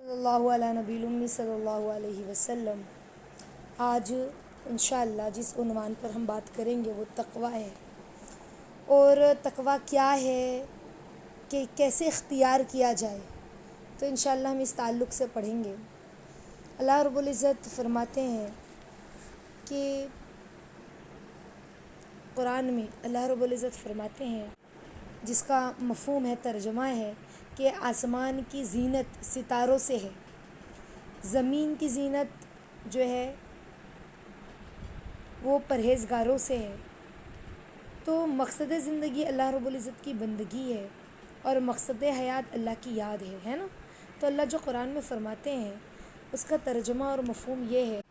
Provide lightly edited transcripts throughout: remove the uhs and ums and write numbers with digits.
صلی اللہ علیہ نبی المی صلی اللہ علیہ وسلم۔ آج انشاءاللہ جس عنوان پر ہم بات کریں گے وہ تقویٰ ہے، اور تقویٰ کیا ہے کہ کیسے اختیار کیا جائے، تو انشاءاللہ ہم اس تعلق سے پڑھیں گے۔ اللہ رب العزت فرماتے ہیں کہ قرآن میں اللہ رب العزت فرماتے ہیں، جس کا مفہوم ہے، ترجمہ ہے کہ آسمان کی زینت ستاروں سے ہے، زمین کی زینت جو ہے وہ پرہیزگاروں سے ہے۔ تو مقصد زندگی اللہ رب العزت کی بندگی ہے، اور مقصد حیات اللہ کی یاد ہے نا۔ تو اللہ جو قرآن میں فرماتے ہیں اس کا ترجمہ اور مفہوم یہ ہے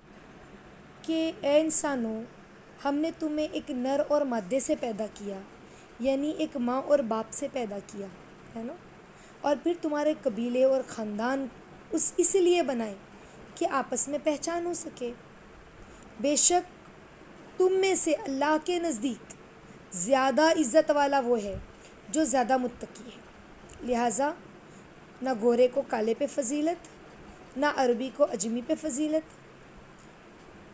کہ اے انسانوں، ہم نے تمہیں ایک نر اور مادے سے پیدا کیا، یعنی ایک ماں اور باپ سے پیدا کیا ہے نا، اور پھر تمہارے قبیلے اور خاندان اس لیے بنائے کہ آپس میں پہچان ہو سکے۔ بے شک تم میں سے اللہ کے نزدیک زیادہ عزت والا وہ ہے جو زیادہ متقی ہے، لہٰذا نہ گورے کو کالے پہ فضیلت، نہ عربی کو عجمی پہ فضیلت،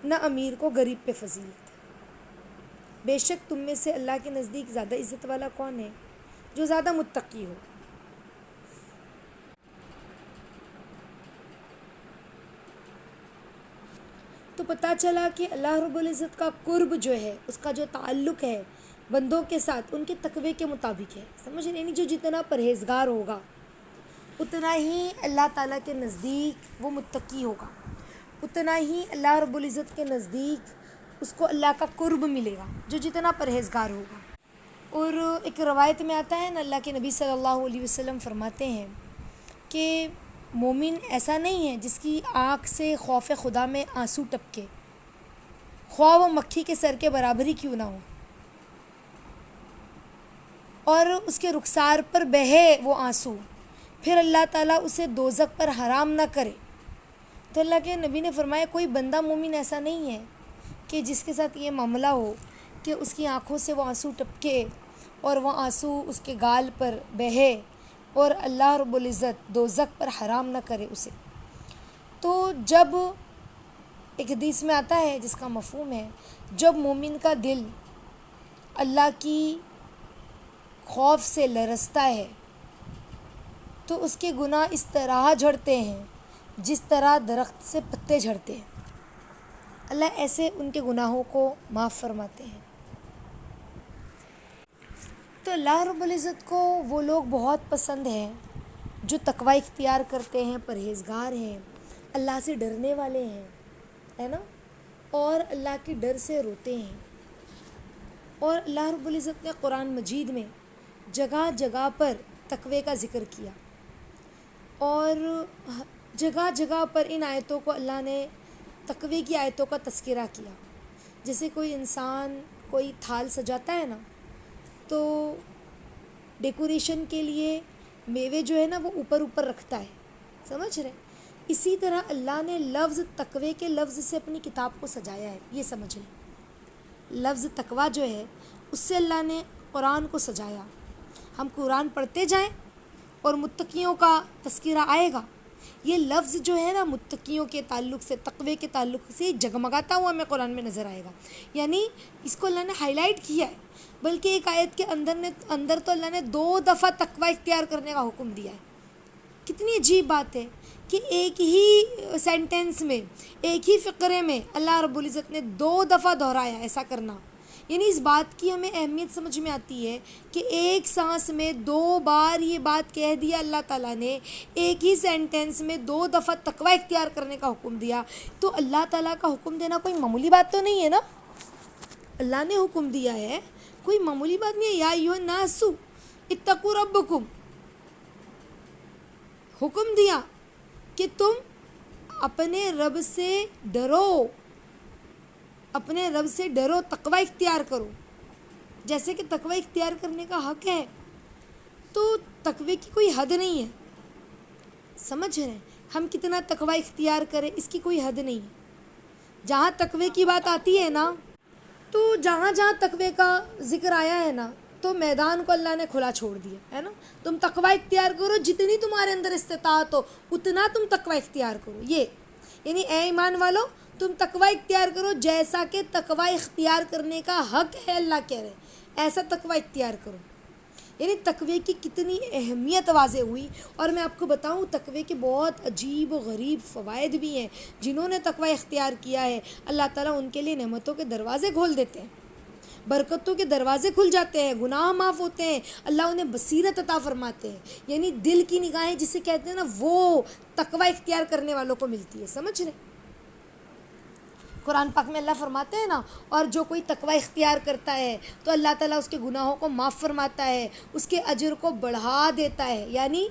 نہ امیر کو غریب پہ فضیلت۔ بے شک تم میں سے اللہ کے نزدیک زیادہ عزت والا کون ہے؟ جو زیادہ متقی ہو۔ تو پتہ چلا کہ اللہ رب العزت کا قرب جو ہے، اس کا جو تعلق ہے بندوں کے ساتھ ان کے تقوی کے مطابق ہے، سمجھ رہے؟ یعنی جو جتنا پرہیزگار ہوگا اتنا ہی اللہ تعالیٰ کے نزدیک وہ متقی ہوگا، اتنا ہی اللہ رب العزت کے نزدیک اس کو اللہ کا قرب ملے گا، جو جتنا پرہیزگار ہوگا۔ اور ایک روایت میں آتا ہے نا، اللہ کے نبی صلی اللہ علیہ وسلم فرماتے ہیں کہ مومن ایسا نہیں ہے جس کی آنکھ سے خوف خدا میں آنسو ٹپکے، خواہ وہ مکھی کے سر کے برابر ہی کیوں نہ ہو، اور اس کے رخسار پر بہے وہ آنسو، پھر اللہ تعالیٰ اسے دوزخ پر حرام نہ کرے۔ تو اللہ کے نبی نے فرمایا کوئی بندہ مومن ایسا نہیں ہے کہ جس کے ساتھ یہ معاملہ ہو کہ اس کی آنکھوں سے وہ آنسو ٹپکے اور وہ آنسو اس کے گال پر بہے اور اللہ رب العزت دوزخ پر حرام نہ کرے اسے۔ تو جب ایک حدیث میں آتا ہے جس کا مفہوم ہے، جب مومن کا دل اللہ کی خوف سے لرزتا ہے تو اس کے گناہ اس طرح جھڑتے ہیں جس طرح درخت سے پتے جھڑتے ہیں۔ اللہ ایسے ان کے گناہوں کو معاف فرماتے ہیں۔ تو اللہ رب العزت کو وہ لوگ بہت پسند ہیں جو تقوی اختیار کرتے ہیں، پرہیزگار ہیں، اللہ سے ڈرنے والے ہیں، ہے نا، اور اللہ کے ڈر سے روتے ہیں۔ اور اللہ رب العزت نے قرآن مجید میں جگہ جگہ پر تقوی کا ذکر کیا، اور جگہ جگہ پر ان آیتوں کو اللہ نے تقوی کی آیتوں کا تذکرہ کیا۔ جیسے کوئی انسان کوئی تھال سجاتا ہے نا، تو ڈیکوریشن کے لیے میوے جو ہے نا وہ اوپر اوپر رکھتا ہے، سمجھ رہے؟ اسی طرح اللہ نے لفظ تقوی کے لفظ سے اپنی کتاب کو سجایا ہے، یہ سمجھ لیں۔ لفظ تقوی جو ہے اس سے اللہ نے قرآن کو سجایا۔ ہم قرآن پڑھتے جائیں اور متقیوں کا تذکرہ آئے گا، یہ لفظ جو ہے نا متقیوں کے تعلق سے، تقوی کے تعلق سے جگمگاتا ہوا ہمیں قرآن میں نظر آئے گا، یعنی اس کو اللہ نے ہائی لائٹ کیا ہے۔ بلکہ ایک آیت کے اندر تو اللہ نے 2 دفعہ تقوی اختیار کرنے کا حکم دیا ہے۔ کتنی عجیب بات ہے کہ ایک ہی سینٹنس میں، ایک ہی فقرے میں اللہ رب العزت نے 2 دفعہ دہرایا ایسا کرنا، یعنی اس بات کی ہمیں اہمیت سمجھ میں آتی ہے کہ ایک سانس میں 2 بار یہ بات کہہ دیا اللہ تعالیٰ نے، ایک ہی سینٹنس میں 2 دفعہ تقوی اختیار کرنے کا حکم دیا۔ تو اللہ تعالیٰ کا حکم دینا کوئی معمولی بات تو نہیں ہے نا، اللہ نے حکم دیا ہے، کوئی معمولی بات نہیں ہے۔ یا ایھا الناس اتقوا ربکم، حکم دیا کہ تم اپنے رب سے ڈرو، اپنے رب سے ڈرو، تقوی اختیار کرو، جیسے کہ تقوی اختیار کرنے کا حق ہے، تو تقوی کی کوئی حد نہیں ہے، سمجھ رہے ہیں؟ ہم کتنا تقوی اختیار کریں اس کی کوئی حد نہیں ہے۔ جہاں تقوی کی بات آتی ہے نا، تو جہاں جہاں تقوی کا ذکر آیا ہے نا، تو میدان کو اللہ نے کھلا چھوڑ دیا ہے نا. تم تقوی اختیار کرو، جتنی تمہارے اندر استطاعت ہو اتنا تم تقوی اختیار کرو. یہ یعنی اے ایمان والو تم تقوی اختیار کرو جیسا کہ تقوی اختیار کرنے کا حق ہے، اللہ کہہ رہے ایسا تقوی اختیار کرو. یعنی تقوی کی کتنی اہمیت واضح ہوئی. اور میں آپ کو بتاؤں تقوی کے بہت عجیب و غریب فوائد بھی ہیں. جنہوں نے تقوی اختیار کیا ہے اللہ تعالیٰ ان کے لیے نعمتوں کے دروازے کھول دیتے ہیں، برکتوں کے دروازے کھل جاتے ہیں، گناہ معاف ہوتے ہیں، اللہ انہیں بصیرت عطا فرماتے ہیں. یعنی دل کی نگاہیں جسے کہتے ہیں نا، وہ تقوی اختیار کرنے والوں کو ملتی ہے. سمجھ رہے؟ قرآن پاک میں اللہ فرماتے ہیں نا، اور جو کوئی تقوی اختیار کرتا ہے تو اللہ تعالیٰ اس کے گناہوں کو معاف فرماتا ہے، اس کے اجر کو بڑھا دیتا ہے. یعنی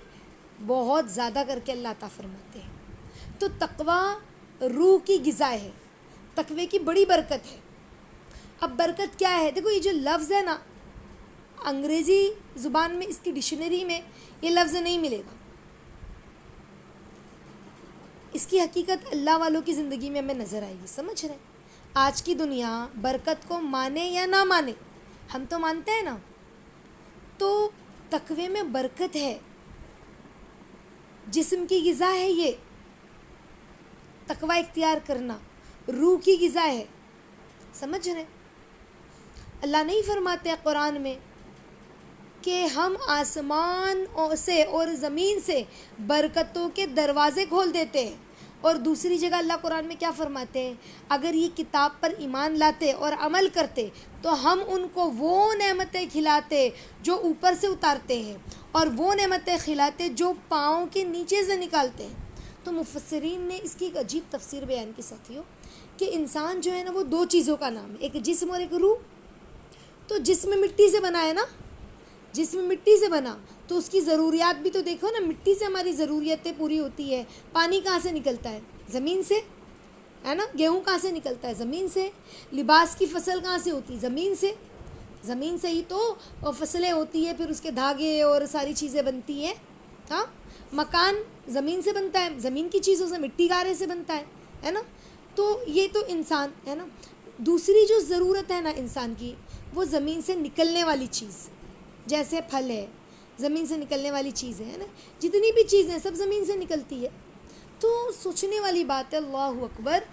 بہت زیادہ کر کے اللہ عطا فرماتے ہیں. تو تقوی روح کی غذا ہے، تقوی کی بڑی برکت ہے. اب برکت کیا ہے؟ دیکھو یہ جو لفظ ہے نا، انگریزی زبان میں اس کی ڈکشنری میں یہ لفظ نہیں ملے گا. اس کی حقیقت اللہ والوں کی زندگی میں ہمیں نظر آئے گی. سمجھ رہے ہیں؟ آج کی دنیا برکت کو مانے یا نہ مانے، ہم تو مانتے ہیں نا. تو تقوی میں برکت ہے، جسم کی غذا ہے. یہ تقوی اختیار کرنا روح کی غذا ہے. سمجھ رہے ہیں؟ اللہ نہیں فرماتے قرآن میں کہ ہم آسمان سے اور زمین سے برکتوں کے دروازے کھول دیتے ہیں. اور دوسری جگہ اللہ قرآن میں کیا فرماتے ہیں؟ اگر یہ کتاب پر ایمان لاتے اور عمل کرتے تو ہم ان کو وہ نعمتیں کھلاتے جو اوپر سے اتارتے ہیں، اور وہ نعمتیں کھلاتے جو پاؤں کے نیچے سے نکالتے ہیں. تو مفسرین نے اس کی ایک عجیب تفسیر بیان کی ساتھیوں، کہ انسان جو ہے نا وہ دو چیزوں کا نام ہے، ایک جسم اور ایک روح. تو جسم مٹی سے بنا ہے نا، جسم مٹی سے بنا تو اس کی ضروریات بھی تو دیکھو نا، مٹی سے ہماری ضروریتیں پوری ہوتی ہے. پانی کہاں سے نکلتا ہے؟ زمین سے ہے نا. گیہوں کہاں سے نکلتا ہے؟ زمین سے. لباس کی فصل کہاں سے ہوتی ہے؟ زمین سے. زمین سے ہی تو فصلیں ہوتی ہے، پھر اس کے دھاگے اور ساری چیزیں بنتی ہیں. ہاں، مکان زمین سے بنتا ہے، زمین کی چیزوں سے، مٹی گارے سے بنتا ہے نا. تو یہ تو انسان ہے نا. دوسری جو ضرورت ہے نا انسان کی، وہ زمین سے نکلنے والی چیز، جیسے پھل ہے زمین سے نکلنے والی چیز ہے نا. جتنی بھی چیزیں سب زمین سے نکلتی ہے. تو سوچنے والی بات ہے، اللہ اکبر،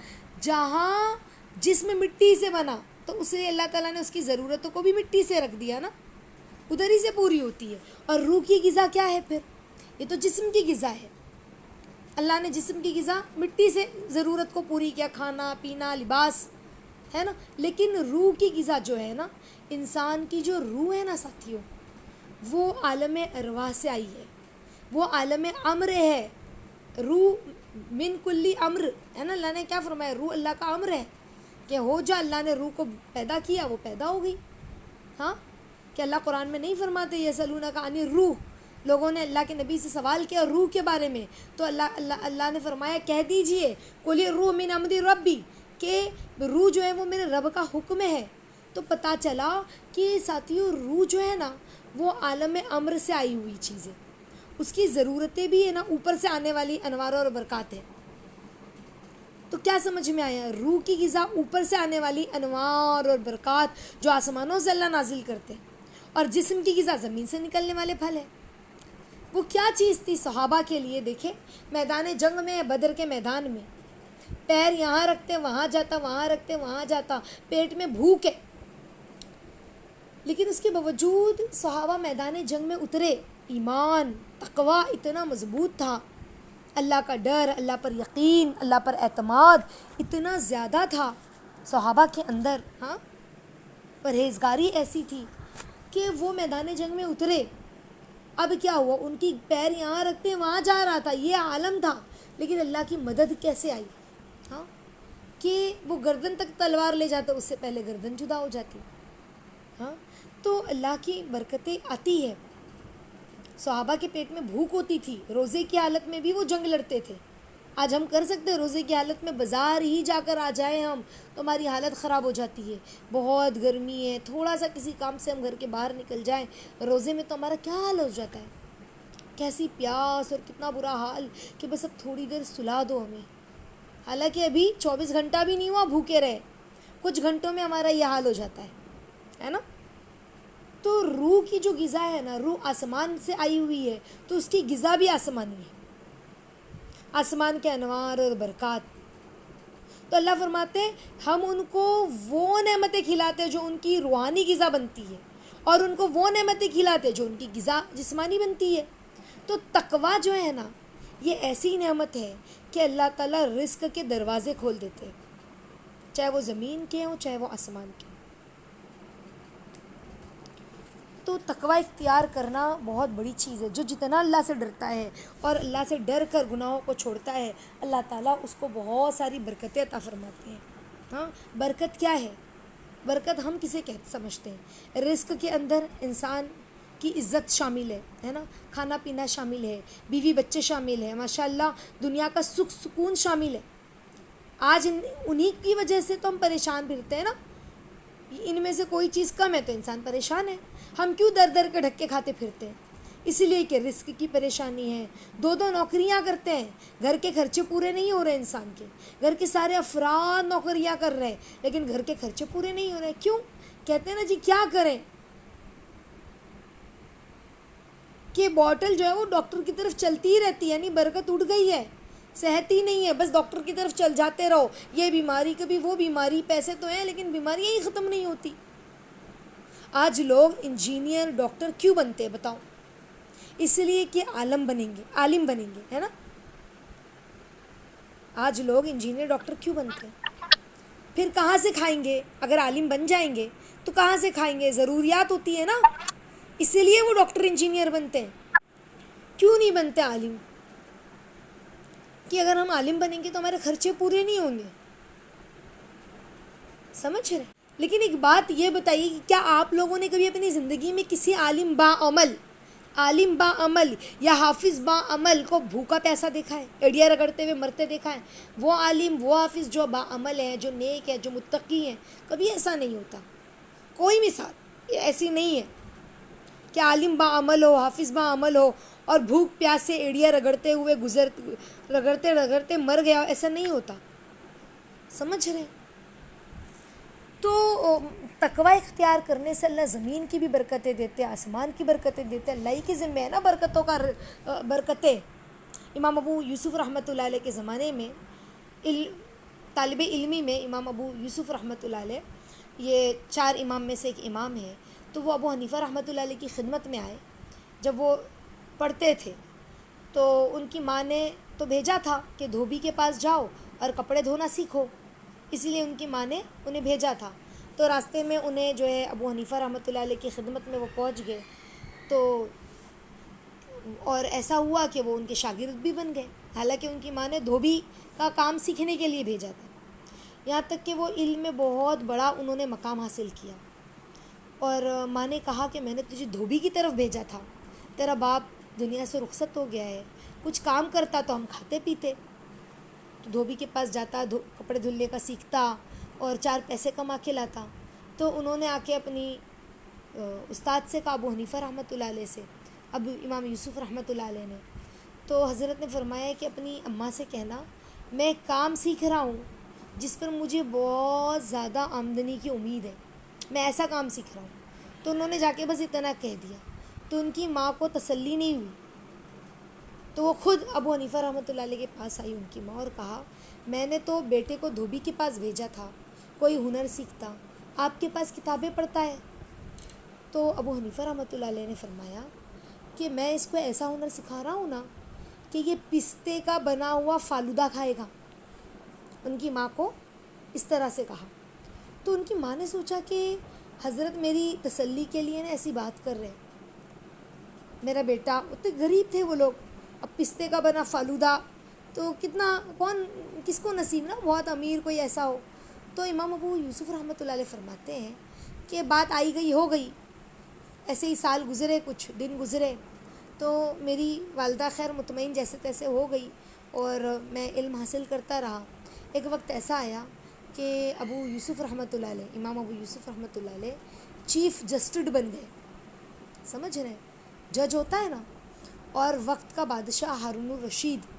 جہاں جسم مٹی سے بنا تو اسے اللہ تعالیٰ نے اس کی ضرورتوں کو بھی مٹی سے رکھ دیا نا، ادھر ہی سے پوری ہوتی ہے. اور روح کی غذا کیا ہے پھر؟ یہ تو جسم کی غذا ہے. اللہ نے جسم کی غذا مٹی سے ضرورت کو پوری کیا، کھانا پینا لباس ہے نا. لیکن روح کی غذا جو ہے نا، انسان کی جو روح ہے نا ساتھیوں، وہ عالم ارواح سے آئی ہے، وہ عالم امر ہے. روح من کلی امر ہے نا. اللہ نے کیا فرمایا؟ روح اللہ کا امر ہے کہ ہو جا. اللہ نے روح کو پیدا کیا، وہ پیدا ہو گئی. ہاں، کہ اللہ قرآن میں نہیں فرماتے یسألونک عن الروح؟ لوگوں نے اللہ کے نبی سے سوال کیا روح کے بارے میں، تو اللہ نے فرمایا کہہ دیجئے قل الروح من امر ربی، کہ روح جو ہے وہ میرے رب کا حکم ہے. تو پتہ چلا کہ ساتھیوں روح جو ہے نا وہ عالم امر سے آئی ہوئی چیز ہے. اس کی ضرورتیں بھی ہے نا اوپر سے آنے والی انوار اور برکات ہیں. تو کیا سمجھ میں آیا؟ روح کی غذا اوپر سے آنے والی انوار اور برکات جو آسمانوں سے اللہ نازل کرتے ہیں، اور جسم کی غذا زمین سے نکلنے والے پھل ہیں. وہ کیا چیز تھی صحابہ کے لیے؟ دیکھیں میدان جنگ میں، بدر کے میدان میں، پیر یہاں رکھتے وہاں جاتا، وہاں رکھتے وہاں جاتا، پیٹ میں بھوک ہے، لیکن اس کے باوجود صحابہ میدان جنگ میں اترے. ایمان تقوی اتنا مضبوط تھا، اللہ کا ڈر، اللہ پر یقین، اللہ پر اعتماد اتنا زیادہ تھا صحابہ کے اندر. ہاں، پرہیزگاری ایسی تھی کہ وہ میدان جنگ میں اترے. اب کیا ہوا؟ ان کی پیر یہاں رکھتے وہاں جا رہا تھا، یہ عالم تھا، لیکن اللہ کی مدد کیسے آئی؟ ہاں، کہ وہ گردن تک تلوار لے جاتا، اس سے پہلے گردن جدا ہو جاتی. ہاں، تو اللہ کی برکتیں آتی ہے. صحابہ کے پیٹ میں بھوک ہوتی تھی، روزے کی حالت میں بھی وہ جنگ لڑتے تھے. آج ہم کر سکتے ہیں روزے کی حالت میں بازار ہی جا کر آ جائیں ہم تو ہماری حالت خراب ہو جاتی ہے، بہت گرمی ہے، تھوڑا سا کسی کام سے ہم گھر کے باہر نکل جائیں، روزے میں تو ہمارا کیا حال ہو جاتا ہے، کیسی پیاس اور کتنا برا حال کہ بس اب تھوڑی دیر سلا دو ہمیں. حالانکہ ابھی 24 گھنٹہ بھی نہیں ہوا بھوکے رہے، کچھ گھنٹوں میں ہمارا یہ حال ہو جاتا ہے نا. تو روح کی جو غذا ہے نا، روح آسمان سے آئی ہوئی ہے تو اس کی غذا بھی آسمانی ہے، آسمان کے انوار اور برکات. تو اللہ فرماتے ہیں ہم ان کو وہ نعمتیں کھلاتے ہیں جو ان کی روحانی غذا بنتی ہے، اور ان کو وہ نعمتیں کھلاتے ہیں جو ان کی غذا جسمانی بنتی ہے. تو تقویٰ جو ہے نا، یہ ایسی نعمت ہے کہ اللہ تعالیٰ رزق کے دروازے کھول دیتے ہیں، چاہے وہ زمین کے ہوں چاہے وہ آسمان کے. تو تقویٰ اختیار کرنا بہت بڑی چیز ہے. جو جتنا اللہ سے ڈرتا ہے اور اللہ سے ڈر کر گناہوں کو چھوڑتا ہے، اللہ تعالیٰ اس کو بہت ساری برکتیں عطا فرماتے ہیں. ہاں، برکت کیا ہے؟ برکت ہم کسے سمجھتے ہیں؟ رزق کے اندر انسان کی عزت شامل ہے نا، کھانا پینا شامل ہے، بیوی بچے شامل ہے، ماشاءاللہ دنیا کا سکھ سکون شامل ہے. آج انہی کی وجہ سے تو ہم پریشان پھرتے ہیں نا. ان میں سے کوئی چیز کم ہے تو انسان پریشان ہے. ہم کیوں در در کے ڈھکے کھاتے پھرتے ہیں؟ اسی لیے کہ رزق کی پریشانی ہے. 2 نوکریاں کرتے ہیں، گھر کے خرچے پورے نہیں ہو رہے انسان کے. گھر کے سارے افراد نوکریاں کر رہے ہیں لیکن گھر کے خرچے پورے نہیں ہو رہے. کیوں؟ کہتے ہیں نا جی کیا کریں کہ بوٹل جو ہے وہ ڈاکٹر کی طرف چلتی ہی رہتی ہے، یعنی برکت اٹھ گئی ہے، صحت ہی نہیں ہے، بس ڈاکٹر کی طرف چل جاتے رہو. یہ بیماری کبھی وہ بیماری، پیسے تو ہیں لیکن بیماریاں ہی ختم نہیں ہوتی. آج لوگ انجینئر ڈاکٹر کیوں بنتے ہیں بتاؤ؟ اس لیے کہ عالم بنیں گے، ہے نا. آج لوگ انجینئر ڈاکٹر کیوں بنتے ہیں؟ پھر کہاں سے کھائیں گے؟ اگر عالم بن جائیں گے تو کہاں سے کھائیں گے؟ ضروریات ہوتی ہے نا، اسی لیے وہ ڈاکٹر انجینئر بنتے ہیں. کیوں نہیں بنتے عالم؟ کہ اگر ہم عالم بنیں گے تو ہمارے خرچے پورے نہیں ہوں گے. سمجھ رہے؟ لیکن ایک بات یہ بتائیے کہ کیا آپ لوگوں نے کبھی اپنی زندگی میں کسی عالم با عمل یا حافظ با عمل کو بھوکا پیسہ دیکھا ہے، ایڑیاں رگڑتے ہوئے مرتے دیکھا ہے؟ وہ عالم، وہ حافظ جو با عمل ہے، جو نیک ہے، جو متقی ہیں، کبھی ایسا نہیں ہوتا. کوئی مثال ایسی نہیں ہے کہ عالم با عمل ہو، حافظ با عمل ہو اور بھوک پیاس سے ایڑیاں رگڑتے ہوئے رگڑتے مر گیا. ایسا نہیں ہوتا. سمجھ رہے؟ تو تقویٰ اختیار کرنے سے اللہ زمین کی بھی برکتیں دیتے، آسمان کی برکتیں دیتے. اللہ ہی کے ذمہ ہے نا برکتوں کا، برکتیں. امام ابو یوسف رحمۃ اللہ علیہ کے زمانے میں طالب علمی میں امام ابو یوسف رحمۃ اللہ علیہ، یہ 4 امام میں سے ایک امام ہے، تو وہ ابو حنیفہ رحمۃ اللہ علیہ کی خدمت میں آئے. جب وہ پڑھتے تھے تو ان کی ماں نے تو بھیجا تھا کہ دھوبی کے پاس جاؤ اور کپڑے دھونا سیکھو، اسی لیے ان کی ماں نے انہیں بھیجا تھا. تو راستے میں انہیں جو ہے ابو حنیفہ رحمۃ اللہ علیہ کی خدمت میں وہ پہنچ گئے، تو اور ایسا ہوا کہ وہ ان کے شاگرد بھی بن گئے، حالانکہ ان کی ماں نے دھوبی کا کام سیکھنے کے لیے بھیجا تھا. یہاں تک کہ وہ علم میں بہت بڑا انہوں نے مقام حاصل کیا. اور ماں نے کہا کہ میں نے تجھے دھوبی کی طرف بھیجا تھا، تیرا باپ دنیا سے رخصت ہو گیا ہے، کچھ کام کرتا تو ہم کھاتے پیتے. تو دھوبی کے پاس جاتا، کپڑے دھلنے کا سیکھتا اور 4 پیسے کما کے لاتا. تو انہوں نے آ کے اپنی استاد سے کہا، ابو حنیفہ رحمۃ اللہ علیہ سے، اب امام یوسف رحمۃ اللہ علیہ نے. تو حضرت نے فرمایا کہ اپنی اماں سے کہنا میں ایک کام سیکھ رہا ہوں جس پر مجھے بہت زیادہ آمدنی کی امید ہے، میں ایسا کام سیکھ رہا ہوں. تو انہوں نے جا کے بس اتنا کہہ دیا. تو ان کی ماں کو تسلی نہیں ہوئی، تو وہ خود ابو حنیفہ رحمۃ اللہ علیہ کے پاس آئی ان کی ماں اور کہا میں نے تو بیٹے کو دھوبی کے پاس بھیجا تھا کوئی ہنر سیکھتا، آپ کے پاس کتابیں پڑھتا ہے. تو ابو حنیفہ رحمۃ اللہ علیہ نے فرمایا کہ میں اس کو ایسا ہنر سکھا رہا ہوں نا کہ یہ پستے کا بنا ہوا فالودہ کھائے گا. ان کی ماں کو اس طرح سے کہا. تو ان کی ماں نے سوچا کہ حضرت میری تسلی کے لیے نا ایسی بات کر رہے ہیں، میرا بیٹا، اتنے غریب تھے وہ لوگ، اب پستے کا بنا فالودہ تو کس کو نصیب نا، بہت امیر کوئی ایسا ہو. تو امام ابو یوسف رحمۃ اللہ علیہ فرماتے ہیں کہ بات آئی گئی ہو گئی، ایسے ہی سال گزرے، کچھ دن گزرے، تو میری والدہ خیر مطمئن جیسے تیسے ہو گئی اور میں علم حاصل کرتا رہا. ایک وقت ایسا آیا کہ ابو یوسف رحمۃ اللہ علیہ، امام ابو یوسف رحمۃ اللہ علیہ چیف جسٹس بن گئے. سمجھ رہے ہیں؟ جج ہوتا ہے نا. اور وقت کا بادشاہ ہارون الرشید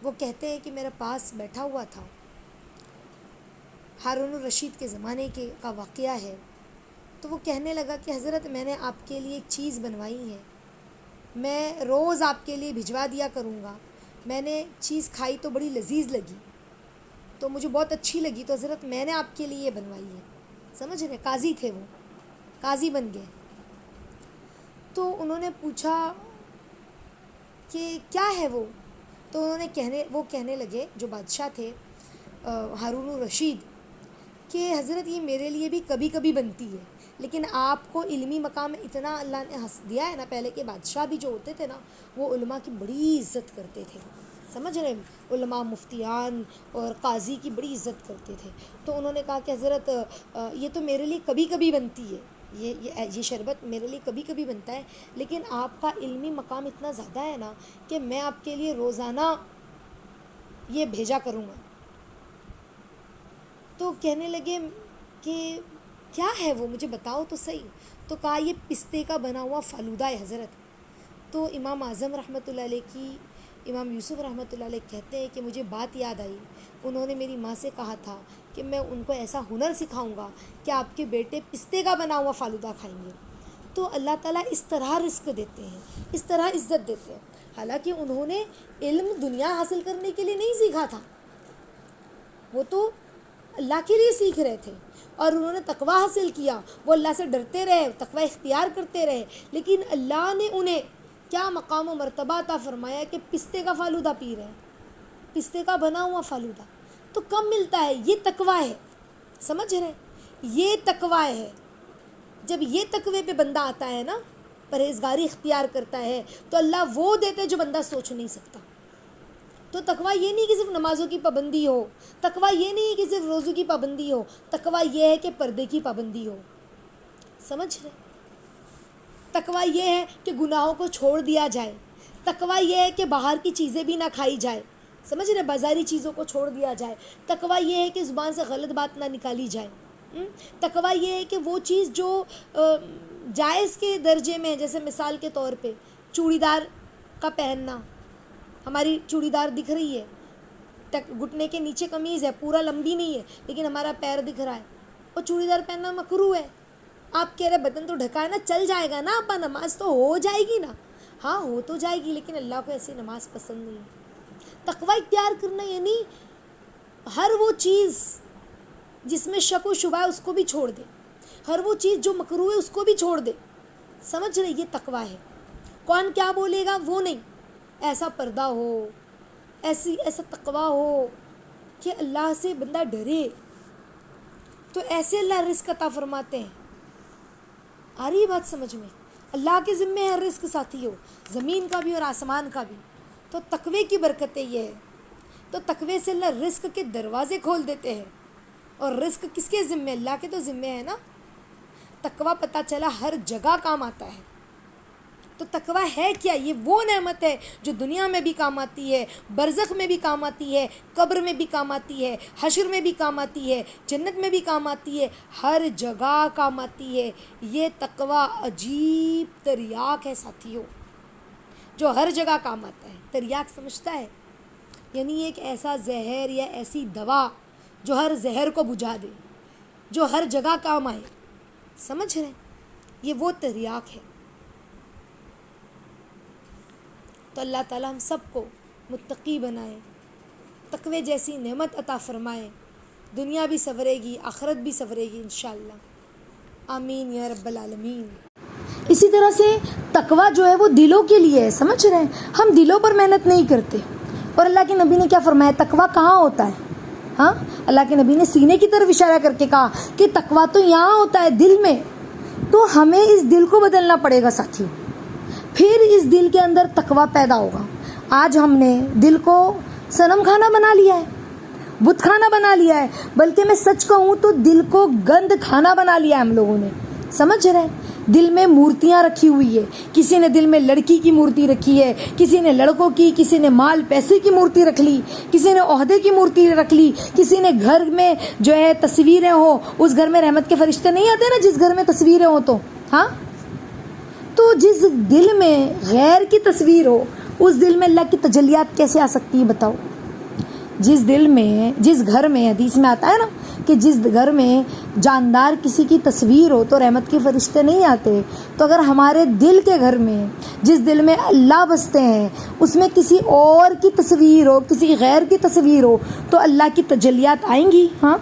وہ کہتے ہیں کہ میرے پاس بیٹھا ہوا تھا. ہارون الرشید کے زمانے کا واقعہ ہے تو وہ کہنے لگا کہ حضرت میں نے آپ کے لیے ایک چیز بنوائی ہے، میں روز آپ کے لیے بھجوا دیا کروں گا، میں نے چیز کھائی تو بڑی لذیذ لگی، تو مجھے بہت اچھی لگی، تو حضرت میں نے آپ کے لیے یہ بنوائی ہے. سمجھ رہے؟ قاضی تھے، وہ قاضی بن گئے. تو انہوں نے پوچھا کہ کیا ہے وہ؟ تو وہ کہنے لگے، جو بادشاہ تھے ہارون الرشید، کہ حضرت یہ میرے لیے بھی کبھی کبھی بنتی ہے، لیکن آپ کو علمی مقام اتنا اللہ نے دیا ہے نا. پہلے کے بادشاہ بھی جو ہوتے تھے نا، وہ علماء کی بڑی عزت کرتے تھے. سمجھ رہے ہیں؟ علماء، مفتیان اور قاضی کی بڑی عزت کرتے تھے. تو انہوں نے کہا کہ حضرت یہ تو میرے لیے کبھی کبھی بنتی ہے، یہ شربت میرے لیے کبھی کبھی بنتا ہے، لیکن آپ کا علمی مقام اتنا زیادہ ہے نا کہ میں آپ کے لیے روزانہ یہ بھیجا کروں گا. تو کہنے لگے کہ کیا ہے وہ، مجھے بتاؤ تو صحیح. تو کہا یہ پستے کا بنا ہوا فالودہ ہے حضرت. تو امام اعظم رحمۃ اللہ علیہ کی امام یوسف رحمۃ اللہ علیہ کہتے ہیں کہ مجھے بات یاد آئی، انہوں نے میری ماں سے کہا تھا کہ میں ان کو ایسا ہنر سکھاؤں گا کہ آپ کے بیٹے پستے کا بنا ہوا فالودہ کھائیں گے. تو اللہ تعالیٰ اس طرح رزق دیتے ہیں، اس طرح عزت دیتے ہیں. حالانکہ انہوں نے علم دنیا حاصل کرنے کے لیے نہیں سیکھا تھا، وہ تو اللہ کے لیے سیکھ رہے تھے، اور انہوں نے تقوی حاصل کیا، وہ اللہ سے ڈرتے رہے، تقوی اختیار کرتے رہے. لیکن اللہ نے انہیں کیا مقام و مرتبہ عطا فرمایا کہ پستے کا فالودہ پی رہے ہیں، پستے کا بنا ہوا فالودہ. تو کب ملتا ہے؟ یہ تقوی ہے. سمجھ رہے؟ یہ تقوی ہے. جب یہ تقوی پہ بندہ آتا ہے نا، پرہیزگاری اختیار کرتا ہے، تو اللہ وہ دیتے جو بندہ سوچ نہیں سکتا. تو تقوی یہ نہیں کہ صرف نمازوں کی پابندی ہو، تقوی یہ نہیں کہ صرف روزوں کی پابندی ہو، تقوی یہ ہے کہ پردے کی پابندی ہو. سمجھ رہے؟ تقوی یہ ہے کہ گناہوں کو چھوڑ دیا جائے. تقوی یہ ہے کہ باہر کی چیزیں بھی نہ کھائی جائے. سمجھ رہے؟ بازاری چیزوں کو چھوڑ دیا جائے. تقوی یہ ہے کہ زبان سے غلط بات نہ نکالی جائے. تقوی یہ ہے کہ وہ چیز جو جائز کے درجے میں، جیسے مثال کے طور پہ چوڑی دار کا پہننا، ہماری چوڑی دار دکھ رہی ہے، گھٹنے کے نیچے قمیض ہے، پورا لمبی نہیں ہے، لیکن ہمارا پیر دکھ رہا ہے، اور چوڑی دار پہننا مکروہ ہے. آپ کہہ رہے بدن تو ڈھکا ہے نا، چل جائے گا نا، آپ نماز تو ہو جائے گی نا. ہاں ہو تو جائے گی، لیکن اللہ کو ایسی نماز پسند نہیں ہے. تقوی اختیار کرنا یعنی ہر وہ چیز جس میں شک و شبہ ہے اس کو بھی چھوڑ دے، ہر وہ چیز جو مکروہ ہے اس کو بھی چھوڑ دے. سمجھ رہے؟ یہ تقوی ہے. کون کیا بولے گا وہ نہیں، ایسا پردہ ہو، ایسا تقوی ہو کہ اللہ سے بندہ ڈرے. تو ایسے اللہ رزق عطا فرماتے ہیں. آ رہی ہے بات سمجھ میں؟ اللہ کے ذمے ہے رزق ساتھی ہو، زمین کا بھی اور آسمان کا بھی. تو تقوی کی برکتیں یہ ہے. تو تقوی سے اللہ رزق کے دروازے کھول دیتے ہیں. اور رزق کس کے ذمے؟ اللہ کے تو ذمے ہے نا. تقوی پتہ چلا ہر جگہ کام آتا ہے. تو تقوی ہے کیا؟ یہ وہ نعمت ہے جو دنیا میں بھی کام آتی ہے، برزخ میں بھی کام آتی ہے، قبر میں بھی کام آتی ہے، حشر میں بھی کام آتی ہے، جنت میں بھی کام آتی ہے، ہر جگہ کام آتی ہے. یہ تقوی عجیب تریاک ہے ساتھیوں، جو ہر جگہ کام آتا ہے. تریاک سمجھتا ہے؟ یعنی ایک ایسا زہر یا ایسی دوا جو ہر زہر کو بجھا دے، جو ہر جگہ کام آئے. سمجھ رہے ہیں؟ یہ وہ تریاک ہے. تو اللہ تعالیٰ ہم سب کو متقی بنائے، تقوی جیسی نعمت عطا فرمائے. دنیا بھی سنورے گی، آخرت بھی سنورے گی انشاءاللہ. آمین یا رب العالمین. اسی طرح سے تقوی جو ہے وہ دلوں کے لیے ہے. سمجھ رہے ہیں؟ ہم دلوں پر محنت نہیں کرتے. اور اللہ کے نبی نے کیا فرمایا؟ تقوی کہاں ہوتا ہے؟ ہاں، اللہ کے نبی نے سینے کی طرف اشارہ کر کے کہا کہ تقوی تو یہاں ہوتا ہے، دل میں. تو ہمیں اس دل کو بدلنا پڑے گا ساتھیوں، پھر اس دل کے اندر تقوی پیدا ہوگا. آج ہم نے دل کو صنم خانہ بنا لیا ہے، بت خانہ بنا لیا ہے، بلکہ میں سچ کہوں تو دل کو گند خانہ بنا لیا ہے ہم لوگوں نے. سمجھ رہے ہیں؟ دل میں مورتیاں رکھی ہوئی ہے. کسی نے دل میں لڑکی کی مورتی رکھی ہے، کسی نے لڑکوں کی، کسی نے مال پیسے کی مورتی رکھ لی، کسی نے عہدے کی مورتی رکھ لی، کسی نے گھر میں جو ہے تصویریں ہو، اس گھر میں رحمت کے فرشتے نہیں آتے نا جس گھر میں تصویریں ہوں. تو ہاں، تو جس دل میں غیر کی تصویر ہو اس دل میں اللہ کی تجلیات کیسے آ سکتی ہے بتاؤ؟ جس دل میں، جس گھر میں، حدیث میں آتا ہے نا کہ جس گھر میں جاندار کسی کی تصویر ہو تو رحمت کے فرشتے نہیں آتے، تو اگر ہمارے دل کے گھر میں، جس دل میں اللہ بستے ہیں، اس میں کسی اور کی تصویر ہو، کسی غیر کی تصویر ہو، تو اللہ کی تجلیات آئیں گی؟ ہاں،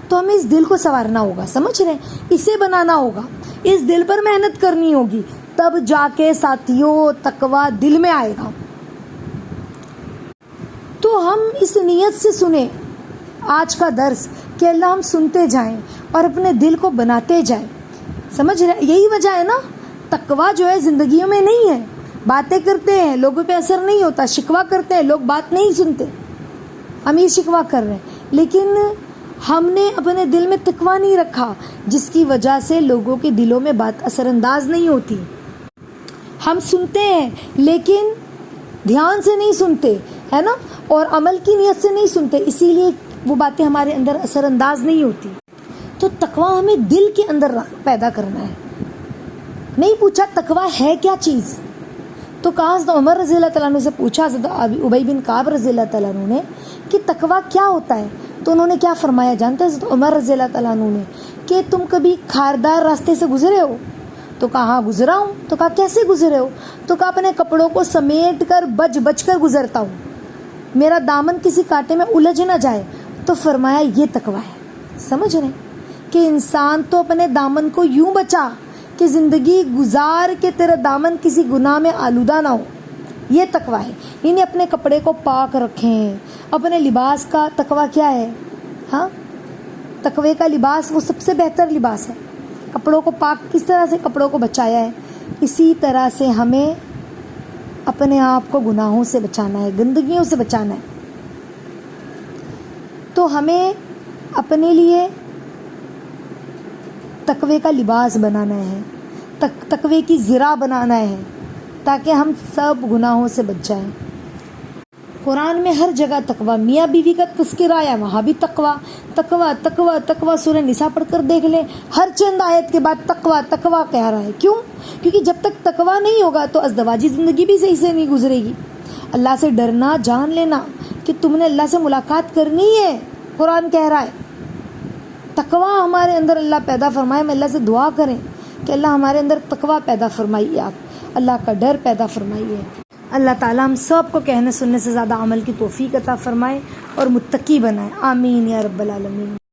تو ہمیں اس دل کو سنوارنا ہوگا، سمجھ رہے ہیں؟ اسے بنانا ہوگا، اس دل پر محنت کرنی ہوگی، تب جا کے ساتھیوں تقویٰ دل میں آئے گا۔ تو ہم اس نیت سے سنیں آج کا درس کہ اللہ ہم سنتے جائیں اور اپنے دل کو بناتے جائیں، سمجھ رہے؟ یہی وجہ ہے نا، تقویٰ جو ہے زندگیوں میں نہیں ہے، باتیں کرتے ہیں لوگوں پہ اثر نہیں ہوتا، شکوہ کرتے ہیں لوگ بات نہیں سنتے، ہم یہ شکوہ کر رہے ہیں، لیکن ہم نے اپنے دل میں تقویٰ نہیں رکھا، جس کی وجہ سے لوگوں کے دلوں میں بات اثر انداز نہیں ہوتی۔ ہم سنتے ہیں لیکن دھیان سے نہیں سنتے، ہے نا، اور عمل کی نیت سے نہیں سنتے، اسی لیے وہ باتیں ہمارے اندر اثر انداز نہیں ہوتی۔ تو تقویٰ ہمیں دل کے اندر پیدا کرنا ہے۔ نہیں پوچھا تقویٰ ہے کیا چیز، تو کہا حضرت عمر رضی اللہ تعالیٰ عنہ سے پوچھا حضرت ابی بن کعب رضی اللہ تعالیٰ عنہ نے کہ تقویٰ کیا ہوتا ہے، تو انہوں نے کیا فرمایا جانتے ہیں حضرت عمر رضی اللہ تعالیٰ عنہ نے کہ تم کبھی خاردار راستے سے گزرے ہو؟ تو کہا ہاں گزرا ہوں۔ تو کہا کیسے گزرے ہو؟ تو کہا اپنے کپڑوں کو سمیٹ کر بچ بچ کر گزرتا ہوں، میرا دامن کسی کانٹے میں الجھ نہ جائے۔ تو فرمایا یہ تقویٰ ہے، سمجھ رہے ہیں کہ انسان تو اپنے دامن کو یوں بچا کہ زندگی گزار کے تیرا دامن کسی گناہ میں آلودہ نہ ہو، یہ تقویٰ ہے۔ یعنی اپنے کپڑے کو پاک رکھیں، اپنے لباس کا تقویٰ کیا ہے؟ ہاں، تقوی کا لباس وہ سب سے بہتر لباس ہے۔ کپڑوں کو پاک کس طرح سے کپڑوں کو بچایا ہے، اسی طرح سے ہمیں اپنے آپ کو گناہوں سے بچانا ہے، گندگیوں سے بچانا ہے۔ تو ہمیں اپنے لیے تقوی کا لباس بنانا ہے، تقوی کی زرہ بنانا ہے، تاکہ ہم سب گناہوں سے بچ جائیں۔ قرآن میں ہر جگہ تقویٰ، میاں بیوی کا تذکرہ آیا وہاں بھی تقویٰ تقویٰ تقویٰ تقویٰ۔ سورہ نساء پڑھ کر دیکھ لیں، ہر چند آیت کے بعد تقویٰ تقویٰ کہہ رہا ہے۔ کیوں؟ کیونکہ جب تک تقویٰ نہیں ہوگا تو ازدواجی زندگی بھی صحیح سے نہیں گزرے گی۔ اللہ سے ڈرنا، جان لینا کہ تم نے اللہ سے ملاقات کرنی ہے، قرآن کہہ رہا ہے۔ تقویٰ ہمارے اندر اللہ پیدا فرمائے، ہم اللہ سے دعا کریں کہ اللہ ہمارے اندر تقویٰ پیدا فرمائیے، آپ اللہ کا ڈر پیدا فرمائیے۔ اللہ تعالیٰ ہم سب کو کہنے سننے سے زیادہ عمل کی توفیق عطا فرمائے اور متقی بنائے، آمین یا رب العالمین۔